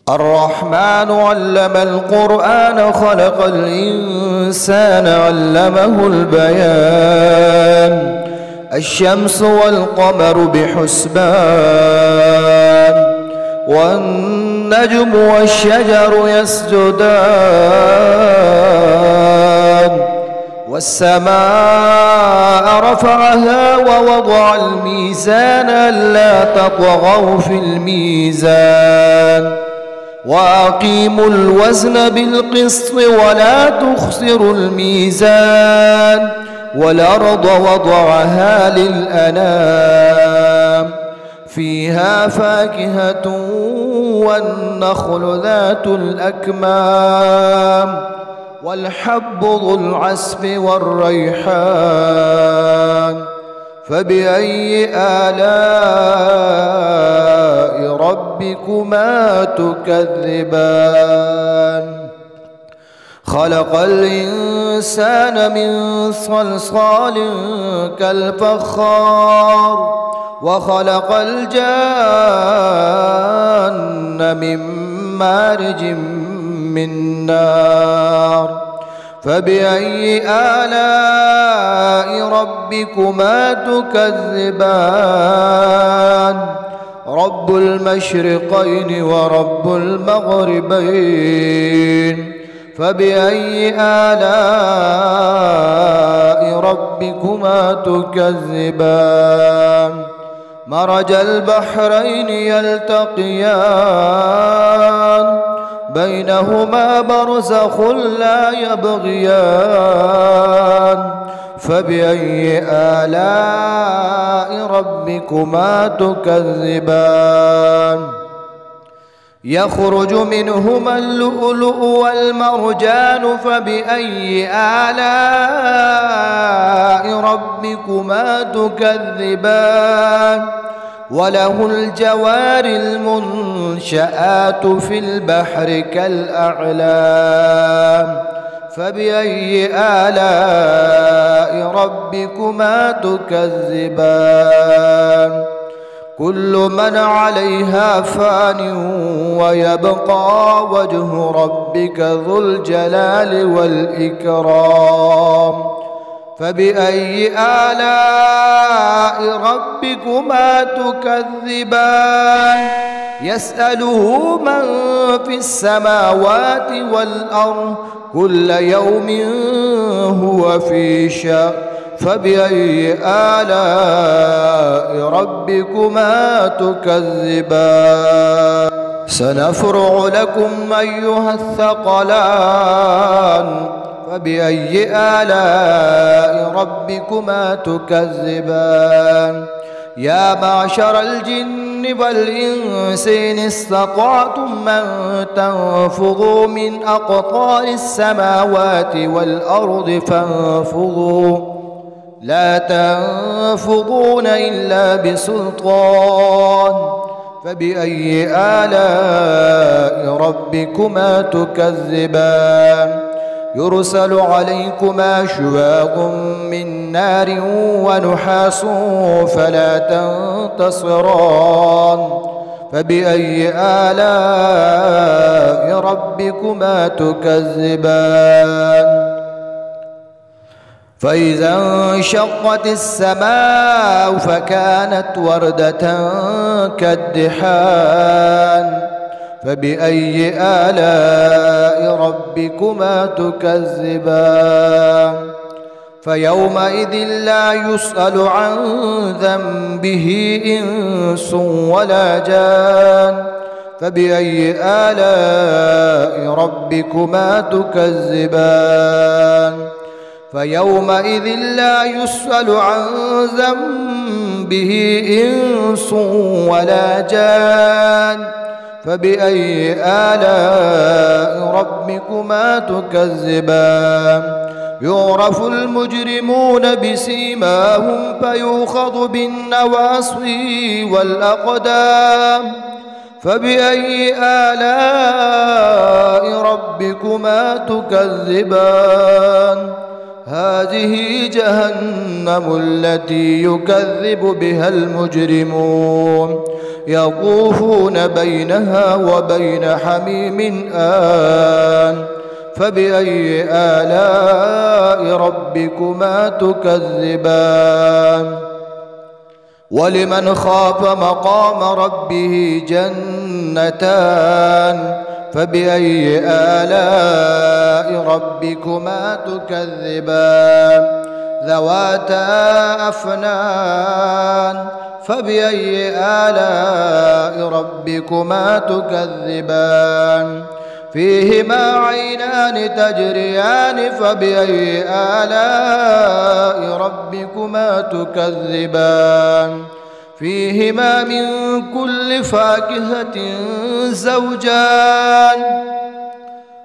الرحمن علم القرآن خلق الإنسان علمه البيان الشمس والقمر بحسبان والنجم والشجر يسجدان والسماء رفعها ووضع الميزان ألا تطغوا في الميزان وأقيموا الوزن بالقسط ولا تخسروا الميزان والأرض وضعها للأنام فيها فاكهة والنخل ذات الأكمام والحب ذو العصف والريحان فبأي آلاء ربكما تكذبان خلق الإنسان من صلصال كالفخار وخلق الجان من مارج من نار فبأي آلاء ربكما تكذبان رب المشرقين ورب المغربين فبأي آلاء ربكما تكذبان مرج البحرين يلتقيان بينهما برزخ لا يبغيان فبأي آلاء ربكما تكذبان يخرج منهما اللؤلؤ والمرجان فبأي آلاء ربكما تكذبان وله الجوار المنشآت في البحر كالأعلام فبأي آلاء ربكما تكذبان كل من عليها فان ويبقى وجه ربك ذو الجلال والإكرام فبأي آلاء ربكما تكذبان يسأله من في السماوات والأرض كل يوم هو في شأن فبأي آلاء ربكما تكذبان سنفرغ لكم أيها الثقلان فبأي آلاء ربكما تكذبان يا معشر الجن والإنس إن استطعتم أن تنفذوا من أقطار السماوات والأرض فانفذوا لا تنفذون إلا بسلطان فبأي آلاء ربكما تكذبان يرسل عليكما شواظ من نار ونحاس فلا تنتصران فبأي آلاء ربكما تكذبان فإذا انشقت السماء فكانت وردة كالدحان فبأي آلاء ربكما تكذبان فيومئذ لا يسأل عن ذنبه إنس ولا جان فبأي آلاء ربكما تكذبان فيومئذ لا يسأل عن ذنبه إنس ولا جان فبأي آلاء ربكما تكذبان يعرف المجرمون بسيماهم فيؤخذ بالنواصي والأقدام فبأي آلاء ربكما تكذبان هذه جهنم التي يكذب بها المجرمون يطوفون بينها وبين حميم آن فبأي آلاء ربكما تكذبان ولمن خاف مقام ربه جنتان فبأي آلاء ربكما تكذبان ذواتا أفنان فبأي آلاء ربكما تكذبان فيهما عينان تجريان فبأي آلاء ربكما تكذبان فيهما من كل فاكهة زوجان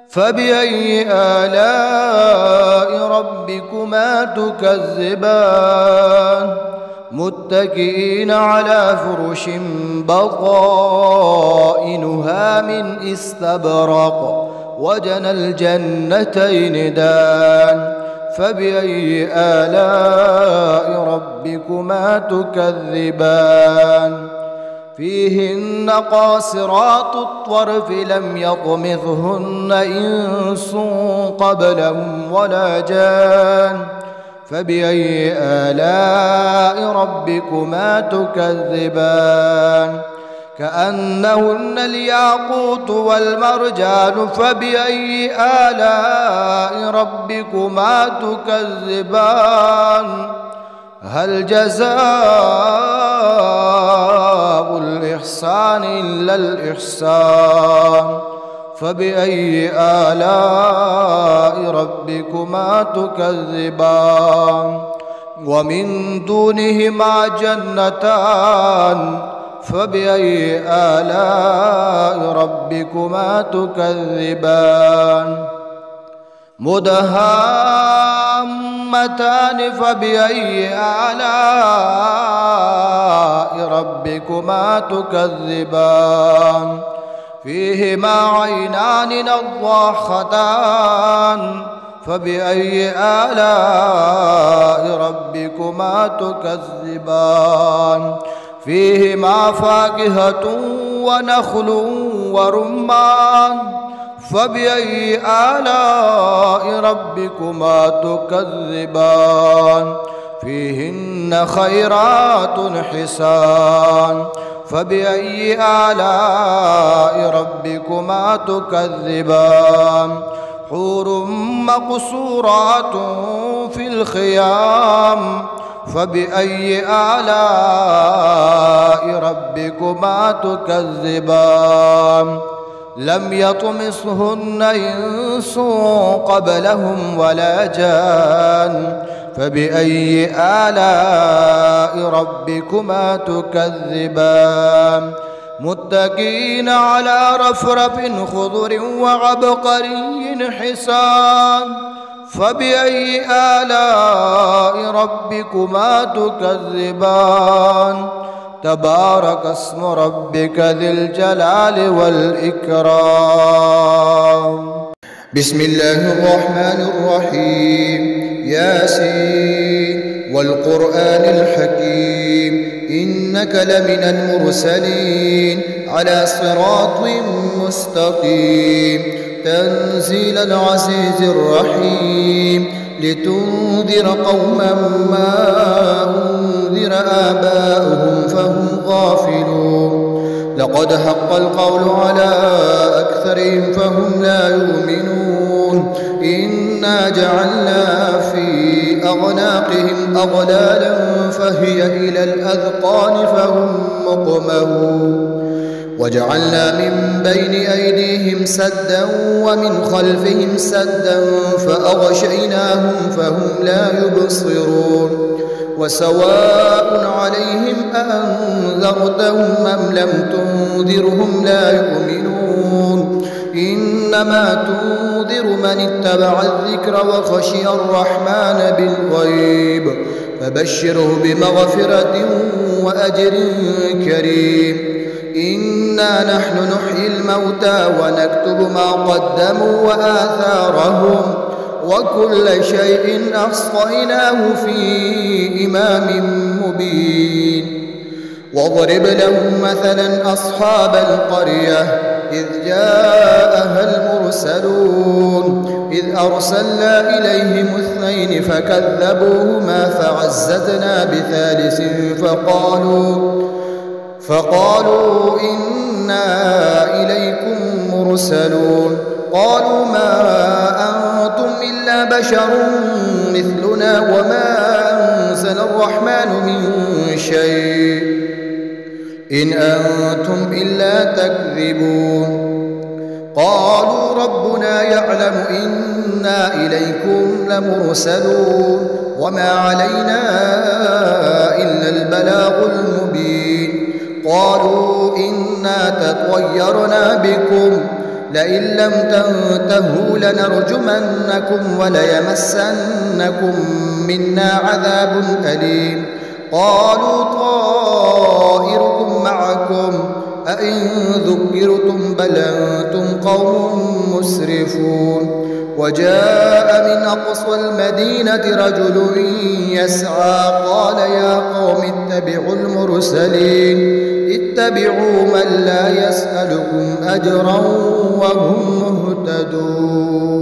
فبأي آلاء ربكما تكذبان متكئين على فرش بطائنها من استبرق وجنى الجنتين دان فبأي آلاء ربكما تكذبان فيهن قاصرات الطرف لم يطمثهن إنس قبلهم ولا جان فبأي آلاء ربكما تكذبان كأنهن الياقوت والمرجان فبأي آلاء ربكما تكذبان هل جزاء الإحسان إلا الإحسان فبأي آلاء ربكما تكذبان ومن دونهما جنتان فبأي آلاء ربكما تكذبان مدهامتان فبأي آلاء ربكما تكذبان فيهما عينان نضاختان فبأي آلاء ربكما تكذبان فيهما فاكهة ونخل ورمان فبأي آلاء ربكما تكذبان فيهن خيرات حسان فبأي آلاء ربكما تكذبان حور مقصورات في الخيام فبأي آلاء ربكما تكذبان لم يطمثهن إنس قبلهم ولا جان فبأي آلاء ربكما تكذبان متكئين على رفرف خضر وعبقري حسان فبأي آلاء ربكما تكذبان تبارك اسم ربك ذي الجلال والإكرام بسم الله الرحمن الرحيم ياسين والقرآن الحكيم إنك لمن المرسلين على صراط مستقيم تنزيل العزيز الرحيم لتنذر قوما ما أنذر آباؤهم فهم غافلون لقد حق القول على أكثرهم فهم لا يؤمنون إنا جعلنا في أعناقهم أغلالا فهي إلى الأذقان فهم مقمحون وجعلنا من بين أيديهم سدا ومن خلفهم سدا فأغشيناهم فهم لا يبصرون وسواء عليهم أأنذرتهم أم لم تنذرهم لا يؤمنون إنما تنذر من اتبع الذكر وخشي الرحمن بالغيب فبشره بمغفرة وأجر كريم إنا نحن نحيي الموتى ونكتب ما قدموا وآثارهم وكل شيء أحصيناه في إمام مبين واضرب لهم مثلا أصحاب القرية إذ جاءها المرسلون إذ أرسلنا إليهم 2 فكذبوهما فعززنا بثالث فقالوا إنا إليكم مرسلون قالوا ما أنتم إلا بشر مثلنا وما أنزل الرحمن من شيء إن أنتم إلا تكذبون قالوا ربنا يعلم إنا إليكم لمرسلون وما علينا إلا البلاغ المبين قالوا إنا تطيرنا بكم لئن لم تنتهوا لنرجمنكم وليمسنكم منا عذاب أليم قالوا طائركم معكم أئن ذكرتم بل أنتم قوم مسرفون وجاء من أقصى المدينة رجل يسعى قال يا قوم اتبعوا المرسلين اتبعوا من لا يسألكم أجرا وهم مهتدون